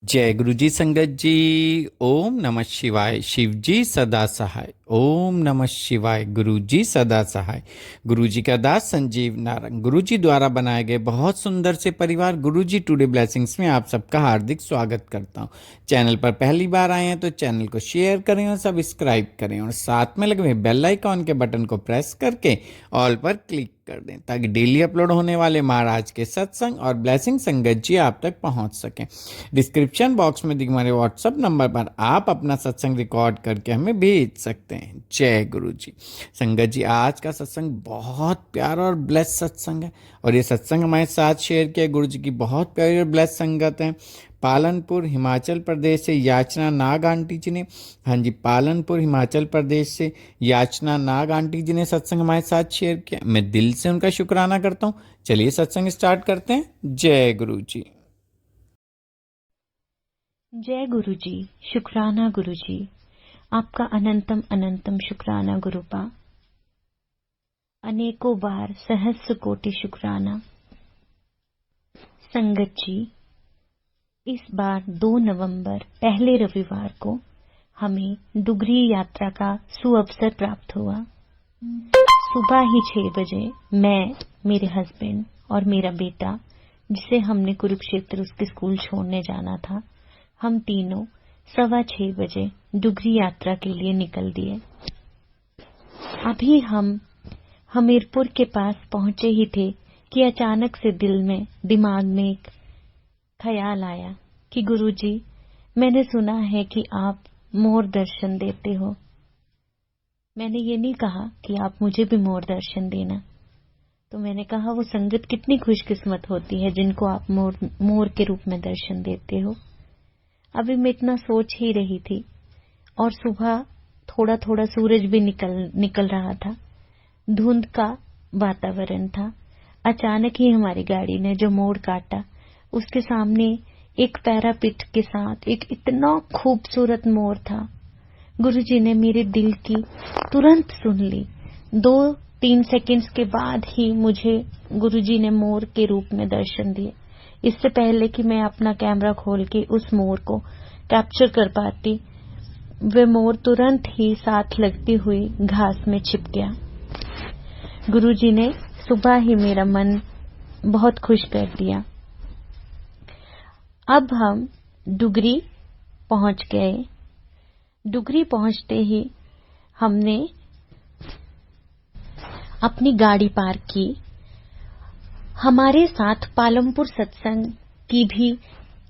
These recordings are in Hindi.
जय गुरु जी संगत जी। ओम नमः शिवाय। शिव जी सदा सहाय। ओम नमः शिवाय। गुरु जी सदा सहाय। गुरु जी का दास संजीव नारंग गुरु जी द्वारा बनाए गए बहुत सुंदर से परिवार गुरु जी टुडे ब्लेसिंग्स में आप सबका हार्दिक स्वागत करता हूँ। चैनल पर पहली बार आए हैं तो चैनल को शेयर करें और सब्सक्राइब करें और साथ में लगे हुए बेल आइकॉन के बटन को प्रेस करके ऑल पर क्लिक कर दें ताकि डेली अपलोड होने वाले महाराज के सत्संग और ब्लेसिंग संगत जी आप तक पहुंच सकें। डिस्क्रिप्शन बॉक्स में दिए हमारे व्हाट्सएप नंबर पर आप अपना सत्संग रिकॉर्ड करके हमें भेज सकते हैं। जय गुरु जी संगत जी। आज का सत्संग बहुत प्यारा और ब्लेस सत्संग है और ये सत्संग हमारे साथ शेयर किया गुरु जी की बहुत प्यारी और ब्लेस संगत है। पालनपुर हिमाचल प्रदेश से याचना नाग आंटी जी ने, हाँ जी, पालनपुर हिमाचल प्रदेश से याचना नाग आंटी जी ने सत्संग हमारे साथ शेयर किया। मैं दिल से उनका शुक्राना करता हूँ। चलिए सत्संग स्टार्ट करते हैं। जय गुरु जी। जय गुरु जी। शुक्राना गुरु जी। आपका अनंतम अनंतम शुक्राना गुरुपा। अनेकों बार सहस्र कोटि शुक्राना। संगत जी, इस बार 2 नवंबर पहले रविवार को हमें डुगरी यात्रा का सुअवसर प्राप्त हुआ। सुबह ही 6 बजे मैं, मेरे हस्बैंड और मेरा बेटा, जिसे हमने कुरुक्षेत्र उसके स्कूल छोड़ने जाना था, हम तीनों 6:15 बजे डुगरी यात्रा के लिए निकल दिए। अभी हम हमीरपुर के पास पहुंचे ही थे कि अचानक से दिमाग में एक ख्याल आया कि गुरुजी, मैंने सुना है कि आप मोर दर्शन देते हो। मैंने ये नहीं कहा कि आप मुझे भी मोर दर्शन देना, तो मैंने कहा वो संगत कितनी खुशकिस्मत होती है जिनको आप मोर के रूप में दर्शन देते हो। अभी मैं इतना सोच ही रही थी और सुबह थोड़ा थोड़ा सूरज भी निकल रहा था। धुंध का वातावरण था। अचानक ही हमारी गाड़ी ने जो मोड़ काटा, उसके सामने एक पैरापिट के साथ एक इतना खूबसूरत मोर था। गुरुजी ने मेरे दिल की तुरंत सुन ली। 2-3 सेकंड्स के बाद ही मुझे गुरुजी ने मोर के रूप में दर्शन दिए। इससे पहले कि मैं अपना कैमरा खोल के उस मोर को कैप्चर कर पाती, वे मोर तुरंत ही साथ लगती हुई घास में छिप गया। गुरुजी ने सुबह ही मेरा मन बहुत खुश कर दिया। अब हम डुगरी पहुंच गए। डुगरी पहुंचते ही हमने अपनी गाड़ी पार्क की। हमारे साथ पालमपुर सत्संग की भी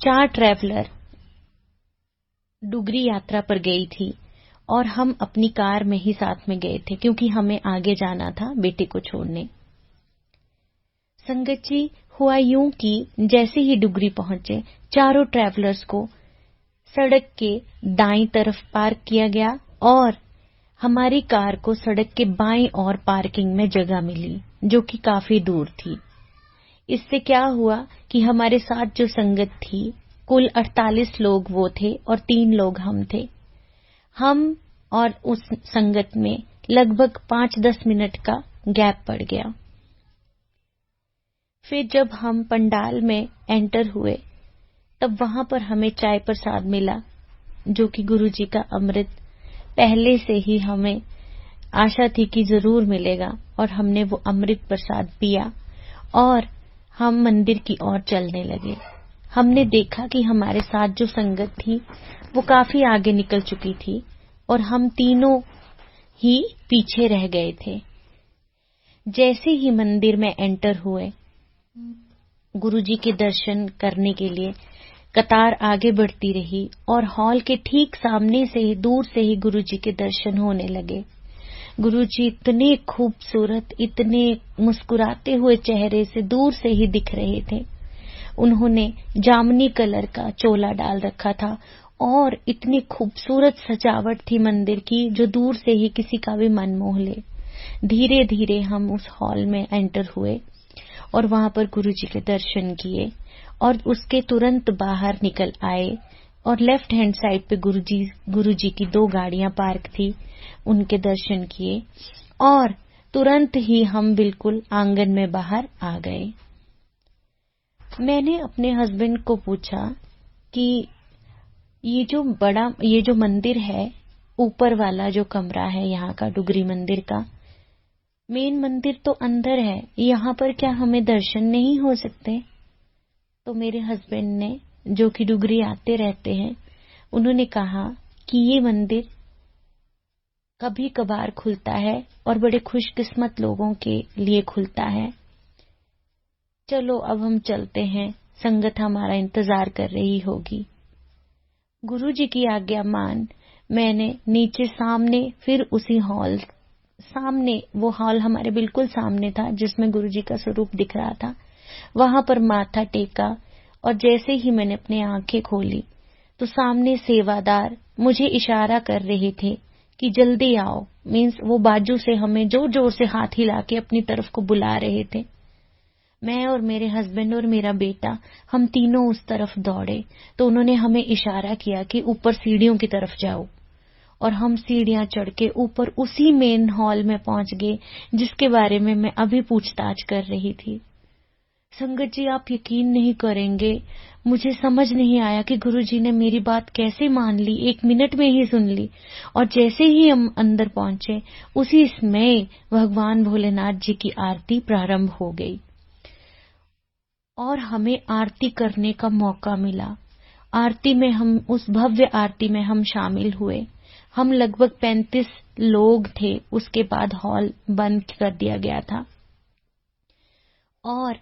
4 ट्रैवलर डुगरी यात्रा पर गई थी और हम अपनी कार में ही साथ में गए थे क्योंकि हमें आगे जाना था बेटे को छोड़ने। संगत जी, हुआ यूं कि जैसे ही डुगरी पहुंचे, चारों ट्रैवलर्स को सड़क के दाईं तरफ पार्क किया गया और हमारी कार को सड़क के बाईं ओर पार्किंग में जगह मिली, जो कि काफी दूर थी। इससे क्या हुआ कि हमारे साथ जो संगत थी, कुल 48 लोग वो थे और 3 लोग हम थे। हम और उस संगत में लगभग 5-10 मिनट का गैप पड़ गया। फिर जब हम पंडाल में एंटर हुए, तब वहां पर हमें चाय प्रसाद मिला, जो कि गुरुजी का अमृत पहले से ही हमें आशा थी कि जरूर मिलेगा, और हमने वो अमृत प्रसाद पिया और हम मंदिर की ओर चलने लगे। हमने देखा कि हमारे साथ जो संगत थी वो काफी आगे निकल चुकी थी और हम तीनों ही पीछे रह गए थे। जैसे ही मंदिर में एंटर हुए, गुरुजी के दर्शन करने के लिए कतार आगे बढ़ती रही और हॉल के ठीक सामने से ही, दूर से ही गुरुजी के दर्शन होने लगे। गुरुजी इतने खूबसूरत, इतने मुस्कुराते हुए चेहरे से दूर से ही दिख रहे थे। उन्होंने जामुनी कलर का चोला डाल रखा था और इतनी खूबसूरत सजावट थी मंदिर की, जो दूर से ही किसी का भी मन मोह ले। धीरे धीरे हम उस हॉल में एंटर हुए और वहां पर गुरुजी के दर्शन किए और उसके तुरंत बाहर निकल आए और लेफ्ट हैंड साइड पे गुरुजी की 2 गाड़ियां पार्क थी, उनके दर्शन किए और तुरंत ही हम बिल्कुल आंगन में बाहर आ गए। मैंने अपने हस्बैंड को पूछा कि ये जो मंदिर है, ऊपर वाला जो कमरा है यहाँ का डुगरी मंदिर का, मेन मंदिर तो अंदर है, यहाँ पर क्या हमें दर्शन नहीं हो सकते? तो मेरे हस्बैंड ने, जो कि डुगरी आते रहते हैं, उन्होंने कहा कि ये मंदिर कभी कभार खुलता है और बड़े खुशकिस्मत लोगों के लिए खुलता है। चलो अब हम चलते हैं, संगत हमारा इंतजार कर रही होगी। गुरुजी की आज्ञा मान मैंने नीचे सामने, फिर उसी हॉल सामने, वो हॉल हमारे बिल्कुल सामने था जिसमें गुरुजी का स्वरूप दिख रहा था, वहां पर माथा टेका। और जैसे ही मैंने अपनी आंखें खोली तो सामने सेवादार मुझे इशारा कर रहे थे कि जल्दी आओ, मीन्स वो बाजू से हमें जोर जोर से हाथ हिला के अपनी तरफ को बुला रहे थे। मैं और मेरे हस्बैंड और मेरा बेटा, हम तीनों उस तरफ दौड़े तो उन्होंने हमें इशारा किया कि ऊपर सीढ़ियों की तरफ जाओ, और हम सीढ़ियां चढ़ के ऊपर उसी मेन हॉल में पहुंच गए जिसके बारे में मैं अभी पूछताछ कर रही थी। संगत जी, आप यकीन नहीं करेंगे, मुझे समझ नहीं आया कि गुरुजी ने मेरी बात कैसे मान ली, 1 मिनट में ही सुन ली। और जैसे ही हम अंदर पहुंचे, उसी समय भगवान भोलेनाथ जी की आरती प्रारंभ हो गई और हमें आरती करने का मौका मिला। आरती में उस भव्य आरती में हम शामिल हुए। हम लगभग 35 लोग थे। उसके बाद हॉल बंद कर दिया गया था और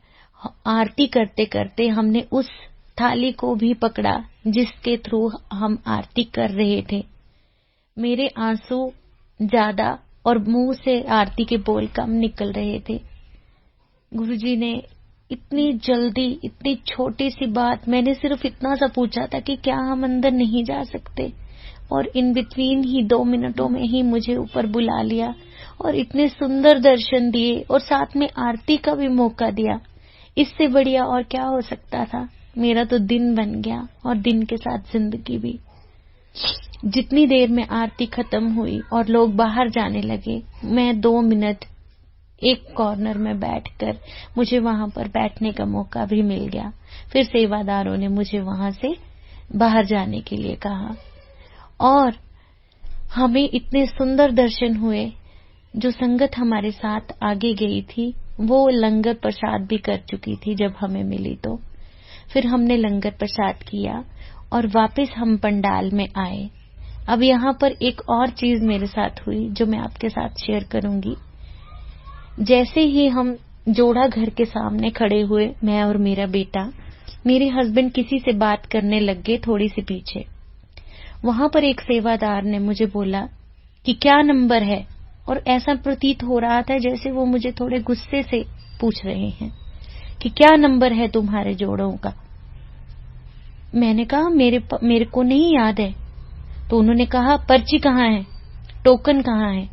आरती करते करते हमने उस थाली को भी पकड़ा जिसके थ्रू हम आरती कर रहे थे। मेरे आंसू ज्यादा और मुंह से आरती के बोल कम निकल रहे थे। गुरुजी ने इतनी जल्दी, इतनी छोटी सी बात, मैंने सिर्फ इतना सा पूछा था कि क्या हम अंदर नहीं जा सकते, और इन बिटवीन ही 2 मिनटों में ही मुझे ऊपर बुला लिया और इतने सुंदर दर्शन दिए और साथ में आरती का भी मौका दिया। इससे बढ़िया और क्या हो सकता था। मेरा तो दिन बन गया और दिन के साथ जिंदगी भी। जितनी देर में आरती खत्म हुई और लोग बाहर जाने लगे, मैं 2 मिनट एक कॉर्नर में बैठकर, मुझे वहां पर बैठने का मौका भी मिल गया। फिर सेवादारों ने मुझे वहां से बाहर जाने के लिए कहा और हमें इतने सुंदर दर्शन हुए। जो संगत हमारे साथ आगे गई थी वो लंगर प्रसाद भी कर चुकी थी जब हमें मिली। तो फिर हमने लंगर प्रसाद किया और वापस हम पंडाल में आए। अब यहाँ पर एक और चीज मेरे साथ हुई जो मैं आपके साथ शेयर करूंगी। जैसे ही हम जोड़ा घर के सामने खड़े हुए, मैं और मेरा बेटा, मेरे हस्बैंड किसी से बात करने लग गए थोड़ी सी पीछे। वहां पर एक सेवादार ने मुझे बोला कि क्या नंबर है, और ऐसा प्रतीत हो रहा था जैसे वो मुझे थोड़े गुस्से से पूछ रहे हैं कि क्या नंबर है तुम्हारे जोड़ों का। मैंने कहा मेरे को नहीं याद है। तो उन्होंने कहा पर्ची कहाँ है, टोकन कहाँ है।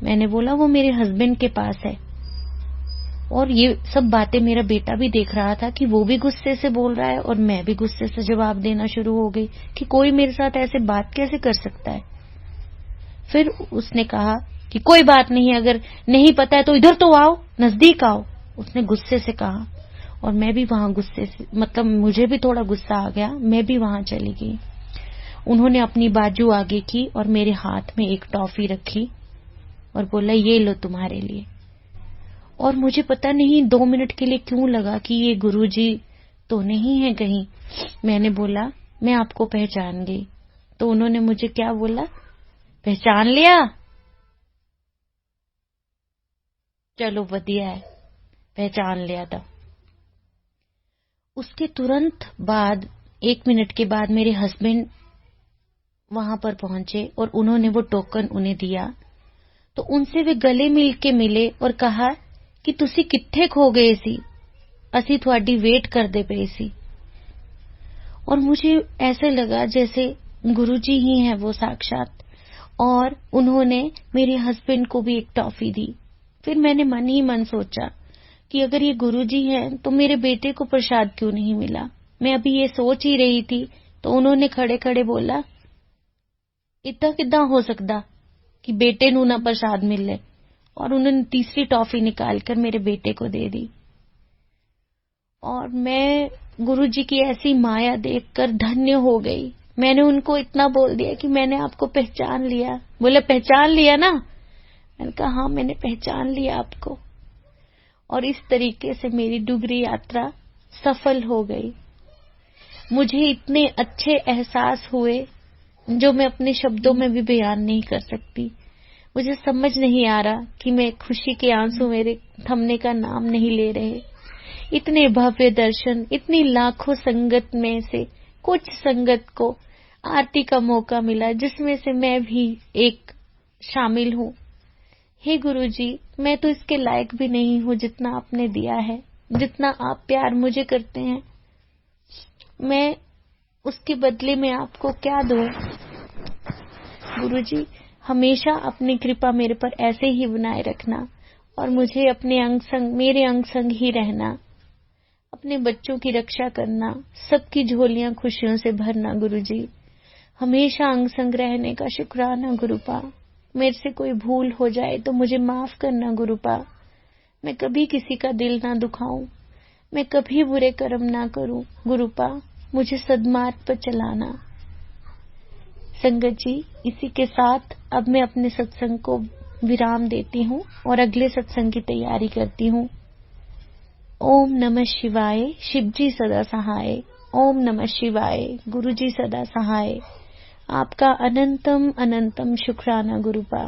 मैंने बोला वो मेरे हस्बैंड के पास है। और ये सब बातें मेरा बेटा भी देख रहा था कि वो भी गुस्से से बोल रहा है और मैं भी गुस्से से जवाब देना शुरू हो गई कि कोई मेरे साथ ऐसे बात कैसे कर सकता है। फिर उसने कहा कि कोई बात नहीं, अगर नहीं पता है तो इधर तो आओ, नजदीक आओ, उसने गुस्से से कहा। और मैं भी वहां गुस्से से, मतलब मुझे भी थोड़ा गुस्सा आ गया, मैं भी वहां चली गई। उन्होंने अपनी बाजू आगे की और मेरे हाथ में एक टॉफी रखी और बोला ये लो तुम्हारे लिए। और मुझे पता नहीं 2 मिनट के लिए क्यों लगा कि ये गुरुजी तो नहीं है कहीं। मैंने बोला मैं आपको पहचान गई। तो उन्होंने मुझे क्या बोला, पहचान लिया, चलो बढ़िया है, पहचान लिया था। उसके तुरंत बाद 1 मिनट के बाद मेरे हस्बैंड वहां पर पहुंचे और उन्होंने वो टोकन उन्हें दिया। तो उनसे वे गले मिल के मिले और कहा कि तुसी कित्थे खो गए सी, असी थोड़ी वेट करदे पे सी। और मुझे ऐसे लगा जैसे गुरुजी ही हैं वो साक्षात, और उन्होंने मेरे हस्बैंड को भी एक टॉफी दी। फिर मैंने मन ही मन सोचा कि अगर ये गुरुजी हैं तो मेरे बेटे को प्रसाद क्यों नहीं मिला। मैं अभी ये सोच ही रही थी तो उन्होंने खड़े खड़े बोला इतना किद्दां हो सकदा कि बेटे नू ना प्रसाद मिले, और उन्होंने तीसरी टॉफी निकालकर मेरे बेटे को दे दी। और मैं गुरुजी की ऐसी माया देखकर धन्य हो गई। मैंने उनको इतना बोल दिया कि मैंने आपको पहचान लिया। बोले पहचान लिया ना? मैंने कहा हाँ, मैंने पहचान लिया आपको। और इस तरीके से मेरी डुगरी यात्रा सफल हो गई। मुझे इतने अच्छे एहसास हुए जो मैं अपने शब्दों में भी बयान नहीं कर सकती। मुझे समझ नहीं आ रहा कि मैं खुशी के आंसू मेरे थमने का नाम नहीं ले रहे। इतने भव्य दर्शन, इतनी लाखों संगत में से कुछ संगत को आरती का मौका मिला, जिसमें से मैं भी एक शामिल हूँ। हे गुरुजी, मैं तो इसके लायक भी नहीं हूँ जितना आपने दिया है, जितना आप प्यार मुझे करते हैं। मैं उसके बदले में आपको क्या दूं? गुरुजी, हमेशा अपनी कृपा मेरे पर ऐसे ही बनाए रखना और मुझे अपने मेरे अंग संग ही रहना, अपने बच्चों की रक्षा करना, सबकी झोलियां खुशियों से भरना। गुरुजी, हमेशा अंग संग रहने का शुक्राना गुरुपा। मेरे से कोई भूल हो जाए तो मुझे माफ करना गुरुपा। मैं कभी किसी का दिल ना दुखाऊं, मैं कभी बुरे कर्म ना करूं गुरुपा। मुझे सद्मार्ग पर चलाना। संगत जी, इसी के साथ अब मैं अपने सत्संग को विराम देती हूँ और अगले सत्संग की तैयारी करती हूँ। ओम नमः शिवाय। शिवजी सदा सहाय। ओम नमः शिवाय। गुरुजी सदा सहाय। आपका अनंतम अनंतम शुक्राना गुरुपा।